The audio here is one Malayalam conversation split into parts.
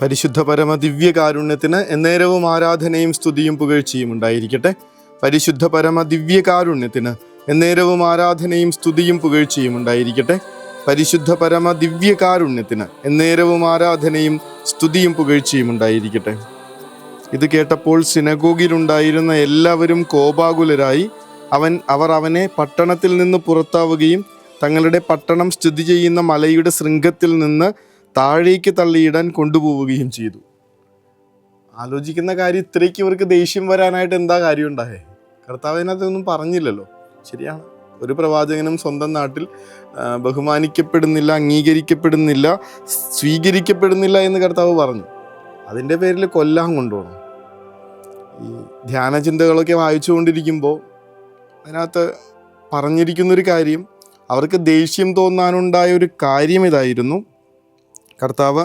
പരിശുദ്ധ പരമ ദിവ്യകാരുണ്യത്തിന് എന്നേരവും ആരാധനയും സ്തുതിയും പുകഴ്ചയും ഉണ്ടായിരിക്കട്ടെ. പരിശുദ്ധ പരമ ദിവ്യകാരുണ്യത്തിന് എന്നേരവും ആരാധനയും സ്തുതിയും പുകഴ്ചയും ഉണ്ടായിരിക്കട്ടെ. പരിശുദ്ധ പരമ ദിവ്യകാരുണ്യത്തിന് എന്നേരവും ആരാധനയും സ്തുതിയും പുകഴ്ചയും ഉണ്ടായിരിക്കട്ടെ. ഇത് കേട്ടപ്പോൾ സിനഗോഗിലുണ്ടായിരുന്ന എല്ലാവരും കോപാകുലരായി അവർ അവനെ പട്ടണത്തിൽ നിന്ന് പുറത്താവുകയും തങ്ങളുടെ പട്ടണം സ്ഥിതി ചെയ്യുന്ന മലയുടെ ശൃംഗത്തിൽ നിന്ന് താഴേക്ക് തള്ളിയിടാൻ കൊണ്ടുപോവുകയും ചെയ്തു. ആലോചിക്കുന്ന കാര്യം, ഇത്രയ്ക്ക് ഇവർക്ക് ദേഷ്യം വരാനായിട്ട് എന്താ കാര്യം ഉണ്ടായേ? കർത്താവിനകത്തൊന്നും പറഞ്ഞില്ലല്ലോ. ശരിയാണ്, ഒരു പ്രവാചകനും സ്വന്തം നാട്ടിൽ ബഹുമാനിക്കപ്പെടുന്നില്ല, അംഗീകരിക്കപ്പെടുന്നില്ല, സ്വീകരിക്കപ്പെടുന്നില്ല എന്ന് കർത്താവ് പറഞ്ഞു. അതിൻ്റെ പേരിൽ കൊല്ലാൻ കൊണ്ടുപോകണം. ഈ ധ്യാനചിന്തകളൊക്കെ വായിച്ചുകൊണ്ടിരിക്കുമ്പോൾ അതിനകത്ത് പറഞ്ഞിരിക്കുന്നൊരു കാര്യം, അവർക്ക് ദേഷ്യം തോന്നാനുണ്ടായ ഒരു കാര്യം ഇതായിരുന്നു. കർത്താവ്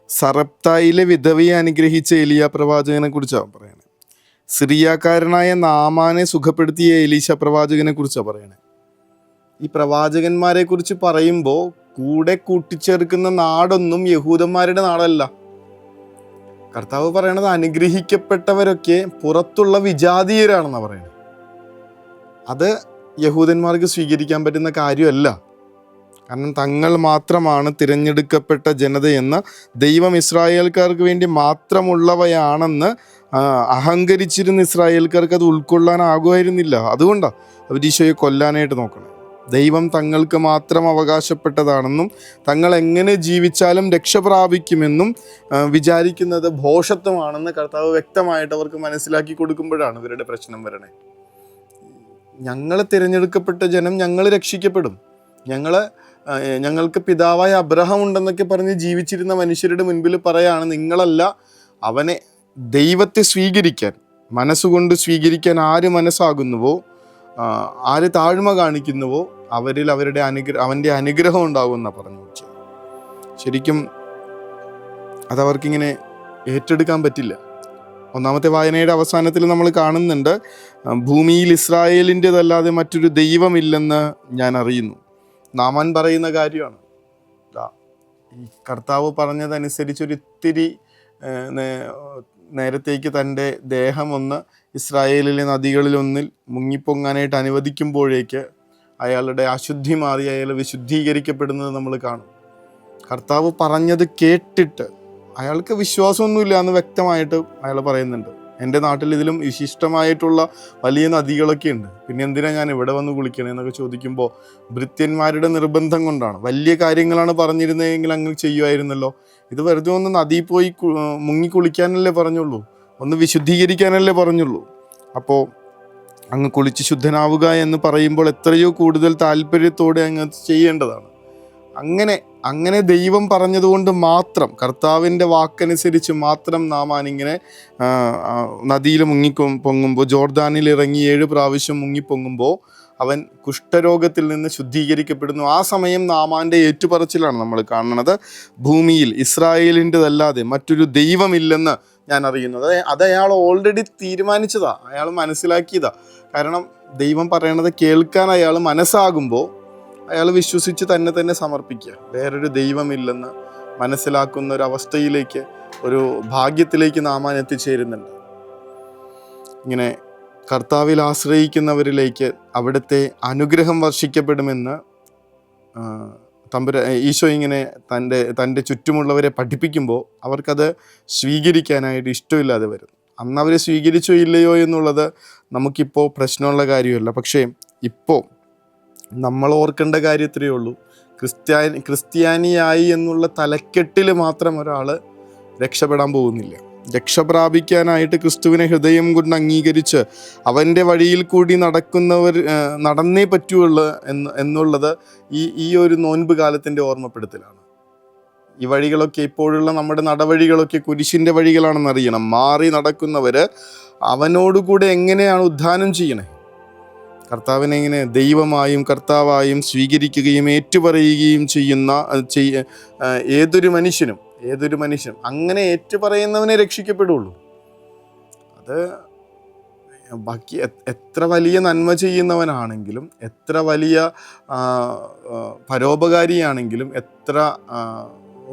സറപ്തായിലെ വിധവയെ അനുഗ്രഹിച്ച എലിയ പ്രവാചകനെ കുറിച്ചാണ് പറയണേ. സിറിയാക്കാരനായ നാമാനെ സുഖപ്പെടുത്തിയ എലീശ പ്രവാചകനെ കുറിച്ചാണ് പറയണേ. ഈ പ്രവാചകന്മാരെ കുറിച്ച് പറയുമ്പോൾ കൂടെ കൂട്ടിച്ചേർക്കുന്ന നാടൊന്നും യഹൂദന്മാരുടെ നാടല്ല. കർത്താവ് പറയണത് അനുഗ്രഹിക്കപ്പെട്ടവരൊക്കെ പുറത്തുള്ള വിജാതീയരാണെന്നാണ് പറയണത്. അത് യഹൂദന്മാർക്ക് സ്വീകരിക്കാൻ പറ്റുന്ന കാര്യമല്ല. കാരണം തങ്ങൾ മാത്രമാണ് തിരഞ്ഞെടുക്കപ്പെട്ട ജനതയെന്ന്, ദൈവം ഇസ്രായേൽക്കാർക്ക് വേണ്ടി മാത്രമുള്ളവയാണെന്ന് അഹങ്കരിച്ചിരുന്ന ഇസ്രായേൽക്കാർക്ക് അത് ഉൾക്കൊള്ളാനാകുമായിരുന്നില്ല. അതുകൊണ്ടാണ് അവർ ഈശോയെ കൊല്ലാനായിട്ട് നോക്കണം. ദൈവം തങ്ങൾക്ക് മാത്രം അവകാശപ്പെട്ടതാണെന്നും തങ്ങൾ എങ്ങനെ ജീവിച്ചാലും രക്ഷ പ്രാപിക്കുമെന്നും വിചാരിക്കുന്നത് ഭോഷത്വമാണെന്ന് കർത്താവ് വ്യക്തമായിട്ട് അവർക്ക് മനസ്സിലാക്കി കൊടുക്കുമ്പോഴാണ് ഇവരുടെ പ്രശ്നം വരണേ. ഞങ്ങൾ തിരഞ്ഞെടുക്കപ്പെട്ട ജനം, ഞങ്ങൾ രക്ഷിക്കപ്പെടും, ഞങ്ങൾക്ക് പിതാവായ അബ്രഹാം ഉണ്ടെന്നൊക്കെ പറഞ്ഞ് ജീവിച്ചിരുന്ന മനുഷ്യരുടെ മുൻപിൽ പറയാണ്, നിങ്ങളല്ല, അവനെ, ദൈവത്തെ സ്വീകരിക്കാൻ, മനസ്സുകൊണ്ട് സ്വീകരിക്കാൻ ആര് മനസ്സാകുന്നുവോ, ആര് താഴ്മ കാണിക്കുന്നുവോ അവരിൽ അവൻ്റെ അനുഗ്രഹം ഉണ്ടാകുമെന്നാണ് പറഞ്ഞു വെച്ചത്. ശരിക്കും അതവർക്കിങ്ങനെ ഏറ്റെടുക്കാൻ പറ്റില്ല. ഒന്നാമത്തെ വായനയുടെ അവസാനത്തിൽ നമ്മൾ കാണുന്നുണ്ട്, ഭൂമിയിൽ ഇസ്രായേലിൻ്റെതല്ലാതെ മറ്റൊരു ദൈവമില്ലെന്ന് ഞാൻ അറിയുന്നു. നാമാൻ പറയുന്ന കാര്യമാണ്. ഈ കർത്താവ് പറഞ്ഞതനുസരിച്ചൊരിത്തിരി നേരത്തേക്ക് തൻ്റെ ദേഹം ഒന്ന് ഇസ്രായേലിലെ നദികളിലൊന്നിൽ മുങ്ങിപ്പൊങ്ങാനായിട്ട് അനുവദിക്കുമ്പോഴേക്ക് അയാളുടെ അശുദ്ധി മാറി അയാൾ വിശുദ്ധീകരിക്കപ്പെടുന്നത് നമ്മൾ കാണും. കർത്താവ് പറഞ്ഞത് കേട്ടിട്ട് അയാൾക്ക് വിശ്വാസമൊന്നുമില്ല എന്ന് വ്യക്തമായിട്ട് അയാൾ പറയുന്നുണ്ട്. എൻ്റെ നാട്ടിൽ ഇതിലും വിശിഷ്ടമായിട്ടുള്ള വലിയ നദികളൊക്കെ ഉണ്ട്, പിന്നെ എന്തിനാ ഞാൻ ഇവിടെ വന്ന് കുളിക്കണേ എന്നൊക്കെ ചോദിക്കുമ്പോൾ ഭൃത്യന്മാരുടെ നിർബന്ധം കൊണ്ടാണ്. വലിയ കാര്യങ്ങളാണ് പറഞ്ഞിരുന്നതെങ്കിൽ അങ്ങ് ചെയ്യുമായിരുന്നല്ലോ. ഇത് വെറുതെ ഒന്ന് നദിയിൽ പോയി മുങ്ങി കുളിക്കാനല്ലേ പറഞ്ഞുള്ളൂ, ഒന്ന് വിശുദ്ധീകരിക്കാനല്ലേ പറഞ്ഞുള്ളൂ. അപ്പോൾ അങ്ങ് കുളിച്ച് ശുദ്ധനാവുക എന്ന് പറയുമ്പോൾ എത്രയോ കൂടുതൽ താല്പര്യത്തോടെ അങ്ങ് ചെയ്യേണ്ടതാണ്. അങ്ങനെ ദൈവം പറഞ്ഞതുകൊണ്ട് മാത്രം, കർത്താവിൻ്റെ വാക്കനുസരിച്ച് മാത്രം നാമാൻ ഇങ്ങനെ നദിയിൽ പൊങ്ങുമ്പോൾ, ജോർദാനിൽ ഇറങ്ങി 7 പ്രാവശ്യം മുങ്ങിപ്പൊങ്ങുമ്പോൾ അവൻ കുഷ്ഠരോഗത്തിൽ നിന്ന് ശുദ്ധീകരിക്കപ്പെടുന്നു. ആ സമയം നാമാൻ്റെ ഏറ്റുപറച്ചിലാണ് നമ്മൾ കാണുന്നത്, ഭൂമിയിൽ ഇസ്രായേലിൻ്റെതല്ലാതെ മറ്റൊരു ദൈവമില്ലെന്ന് ഞാൻ അറിയുന്നത്. അത് അയാൾ ഓൾറെഡി തീരുമാനിച്ചതാ, അയാൾ മനസ്സിലാക്കിയതാ. കാരണം ദൈവം പറയണത് കേൾക്കാൻ അയാൾ മനസ്സാകുമ്പോൾ അയാൾ വിശ്വസിച്ച് തന്നെ സമർപ്പിക്കുക. വേറൊരു ദൈവമില്ലെന്ന് മനസ്സിലാക്കുന്ന ഒരു അവസ്ഥയിലേക്ക്, ഒരു ഭാഗ്യത്തിലേക്ക് നാമാൻ എത്തിച്ചേരുന്നുണ്ട്. ഇങ്ങനെ കർത്താവിൽ ആശ്രയിക്കുന്നവരിലേക്ക് അവിടുത്തെ അനുഗ്രഹം വർഷിക്കപ്പെടുമെന്ന് ഈശോ ഇങ്ങനെ തൻ്റെ ചുറ്റുമുള്ളവരെ പഠിപ്പിക്കുമ്പോൾ അവർക്കത് സ്വീകരിക്കാനായിട്ട് ഇഷ്ടമില്ലാതെ വരും. അന്ന് അവരെ സ്വീകരിച്ചോ ഇല്ലയോ എന്നുള്ളത് നമുക്കിപ്പോൾ പ്രശ്നമുള്ള കാര്യമല്ല. പക്ഷേ ഇപ്പോൾ നമ്മൾ ഓർക്കേണ്ട കാര്യം ഇത്രയേ ഉള്ളൂ, ക്രിസ്ത്യാനിയായി എന്നുള്ള തലക്കെട്ടിൽ മാത്രം ഒരാൾ രക്ഷപ്പെടാൻ പോകുന്നില്ല. രക്ഷ പ്രാപിക്കാനായിട്ട് ക്രിസ്തുവിനെ ഹൃദയം കൊണ്ട് അംഗീകരിച്ച് അവൻ്റെ വഴിയിൽ കൂടി നടന്നേ പറ്റുള്ളൂ എന്നുള്ളത് ഈ ഒരു നോൻപ് കാലത്തിൻ്റെ ഓർമ്മപ്പെടുത്തലാണ്. ഈ വഴികളൊക്കെ, ഇപ്പോഴുള്ള നമ്മുടെ നടവഴികളൊക്കെ കുരിശിൻ്റെ വഴികളാണെന്നറിയണം. മാറി നടക്കുന്നവർ അവനോടുകൂടെ എങ്ങനെയാണ് ഉദ്ധാനം ചെയ്യണേ? കർത്താവിനെ ഇങ്ങനെ ദൈവമായും കർത്താവായും സ്വീകരിക്കുകയും ഏറ്റുപറയുകയും ചെയ്യുന്ന ഏതൊരു മനുഷ്യനും അങ്ങനെ ഏറ്റുപറയുന്നവനെ രക്ഷിക്കപ്പെടുള്ളൂ. അത് ബാക്കി എത്ര വലിയ നന്മ ചെയ്യുന്നവനാണെങ്കിലും, എത്ര വലിയ പരോപകാരിയാണെങ്കിലും, എത്ര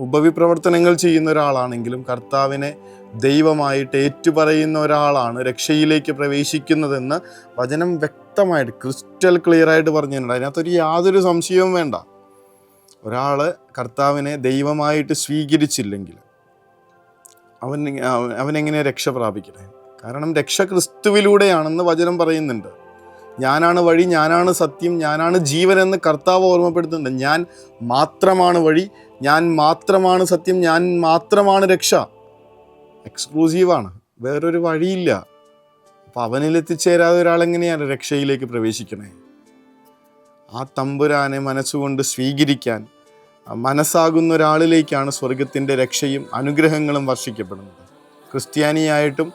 ഉപവിപ്രവർത്തനങ്ങൾ ചെയ്യുന്ന ഒരാളാണെങ്കിലും കർത്താവിനെ ദൈവമായിട്ട് ഏറ്റുപറയുന്ന ഒരാളാണ് രക്ഷയിലേക്ക് പ്രവേശിക്കുന്നതെന്ന് വചനം വ്യക്തമായിട്ട് ക്രിസ്റ്റൽ ക്ലിയർ ആയിട്ട് പറഞ്ഞിട്ടുണ്ട്. അതിനകത്തൊരു യാതൊരു സംശയവും വേണ്ട. ഒരാൾ കർത്താവിനെ ദൈവമായിട്ട് സ്വീകരിച്ചില്ലെങ്കിൽ അവനെങ്ങനെ രക്ഷ പ്രാപിക്കണേ? കാരണം രക്ഷ ക്രിസ്തുവിലൂടെയാണെന്ന് വചനം പറയുന്നുണ്ട്. ഞാനാണ് വഴി, ഞാനാണ് സത്യം, ഞാനാണ് ജീവൻ എന്ന് കർത്താവ് ഓർമ്മപ്പെടുത്തുന്നുണ്ട്. ഞാൻ മാത്രമാണ് വഴി, ഞാൻ മാത്രമാണ് സത്യം, ഞാൻ മാത്രമാണ് രക്ഷ. എക്സ്ക്ലൂസീവാണ്, വേറൊരു വഴിയില്ല. അപ്പം അവനിലെത്തിച്ചേരാതെ ഒരാളെങ്ങനെയാണ് രക്ഷയിലേക്ക് പ്രവേശിക്കണേ? ആ തമ്പുരാനെ മനസ്സുകൊണ്ട് സ്വീകരിക്കാൻ മനസ്സാകുന്ന ഒരാളിലേക്കാണ് സ്വർഗത്തിൻ്റെ രക്ഷയും അനുഗ്രഹങ്ങളും വർഷിക്കപ്പെടുന്നത്. ക്രിസ്ത്യാനിയായിട്ടും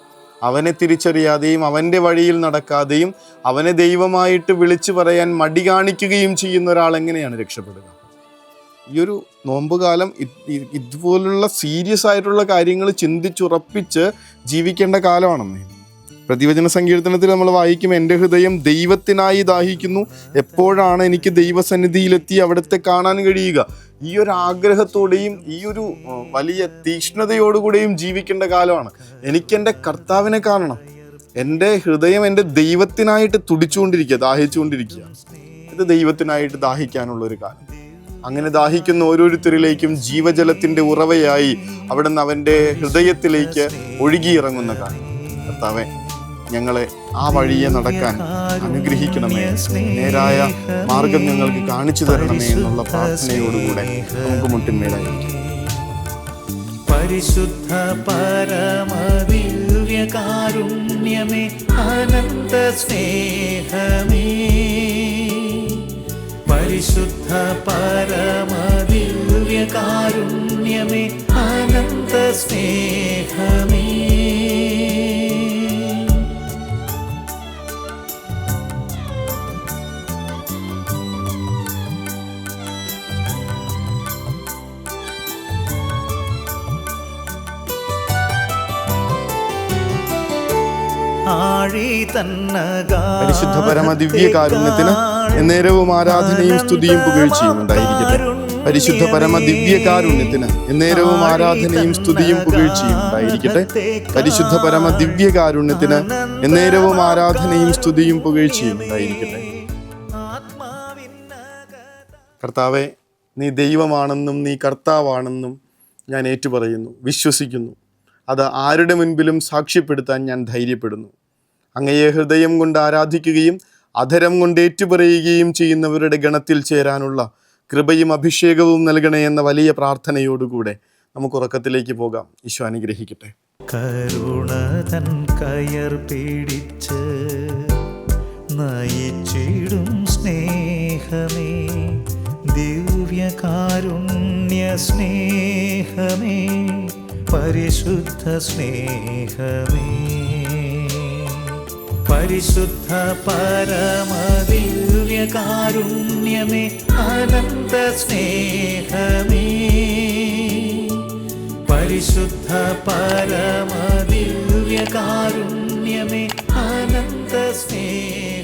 അവനെ തിരിച്ചറിയാതെയും അവൻ്റെ വഴിയിൽ നടക്കാതെയും അവനെ ദൈവമായിട്ട് വിളിച്ചു പറയാൻ മടി കാണിക്കുകയും ചെയ്യുന്ന ഒരാൾ എങ്ങനെയാണ് രക്ഷപ്പെടുക? ഈ ഒരു നോമ്പുകാലം ഇതുപോലുള്ള സീരിയസ് ആയിട്ടുള്ള കാര്യങ്ങൾ ചിന്തിച്ചുറപ്പിച്ച് ജീവിക്കേണ്ട കാലമാണെന്നേ. പ്രതിവചന സങ്കീർത്തനത്തിൽ നമ്മൾ വായിക്കും, എൻ്റെ ഹൃദയം ദൈവത്തിനായി ദാഹിക്കുന്നു, എപ്പോഴാണ് എനിക്ക് ദൈവസന്നിധിയിലെത്തി അവിടുത്തെ കാണാൻ കഴിയുക. ഈ ഒരു ആഗ്രഹത്തോടെയും ഈ ഒരു വലിയ തീക്ഷ്ണതയോടുകൂടെയും ജീവിക്കേണ്ട കാലമാണ്. എനിക്കെൻ്റെ കർത്താവിനെ കാണണം. എൻ്റെ ഹൃദയം എൻ്റെ ദൈവത്തിനായിട്ട് തുടിച്ചുകൊണ്ടിരിക്കുക, ദാഹിച്ചുകൊണ്ടിരിക്കുക. ഇത് ദൈവത്തിനായിട്ട് ദാഹിക്കാനുള്ളൊരു കാലം. അങ്ങനെ ദാഹിക്കുന്ന ഓരോരുത്തരിലേക്കും ജീവജലത്തിൻ്റെ ഉറവയായി അവിടുന്ന് അവൻ്റെ ഹൃദയത്തിലേക്ക് ഒഴുകിയിറങ്ങുന്ന കാലം. കർത്താവേ, ഞങ്ങളെ ആ വഴിയെ നടക്കാൻ അനുഗ്രഹിക്കണമേ, നേരായ മാർഗം ഞങ്ങൾക്ക് കാണിച്ചു തരണമേ എന്നുള്ള പ്രാർത്ഥനയോടുകൂടെ നമുക്ക് മുട്ടിന്മേലായിരിക്കും. പരിശുദ്ധ പരമദിവ്യകാരുണ്യമേ, അനന്ത സ്നേഹമേ, പരിശുദ്ധ പരമദിവ്യകാരുണ്യമേ, അനന്ത സ്നേഹമേ. പരിശുദ്ധ പരമദിവ്യ കാരുണ്യത്തിന് എന്നേരവും ആരാധനയും സ്തുതിയും പുകഴ്ചയും ഉണ്ടായിരിക്കട്ടെ. പരിശുദ്ധ പരമദിവ്യ കാരുണ്യത്തിന് എന്നേരവും ആരാധനയും സ്തുതിയും പുകഴ്ചയും ഉണ്ടായിരിക്കട്ടെ. പരിശുദ്ധ പരമദിവ്യ കാരുണ്യത്തിന് എന്നേരവും ആരാധനയും സ്തുതിയും പുകഴ്ചയും ഉണ്ടായിരിക്കട്ടെ. കർത്താവെ, നീ ദൈവമാണെന്നും നീ കർത്താവാണെന്നും ഞാൻ ഏറ്റുപറയുന്നു, വിശ്വസിക്കുന്നു. അത് ആരുടെ മുൻപിലും സാക്ഷ്യപ്പെടുത്താൻ ഞാൻ ധൈര്യപ്പെടുന്നു. അങ്ങയെ ഹൃദയം കൊണ്ട് ആരാധിക്കുകയും അധരം കൊണ്ട് ഏറ്റുപറയുകയും ചെയ്യുന്നവരുടെ ഗണത്തിൽ ചേരാനുള്ള കൃപയും അഭിഷേകവും നൽകണേ എന്ന വലിയ പ്രാർത്ഥനയോടുകൂടെ നമുക്ക് ഉറക്കത്തിലേക്ക് പോകാം. ഈശോ അനുഗ്രഹിക്കട്ടെ. കരുണതൻ കയർ പിടിച്ച് നയിച്ചിടും സ്നേഹമേ, ദിവ്യകാരുണ്യ സ്നേഹമേ, പരിശുദ്ധ സ്നേഹമേ, പരിശുദ്ധ പരമദിവ്യകാരുണ്യമേ, അനന്ത സ്നേഹമേ, പരിശുദ്ധ പരമദിവ്യകാരുണ്യമേ, അനന്ത സ്നേഹമേ.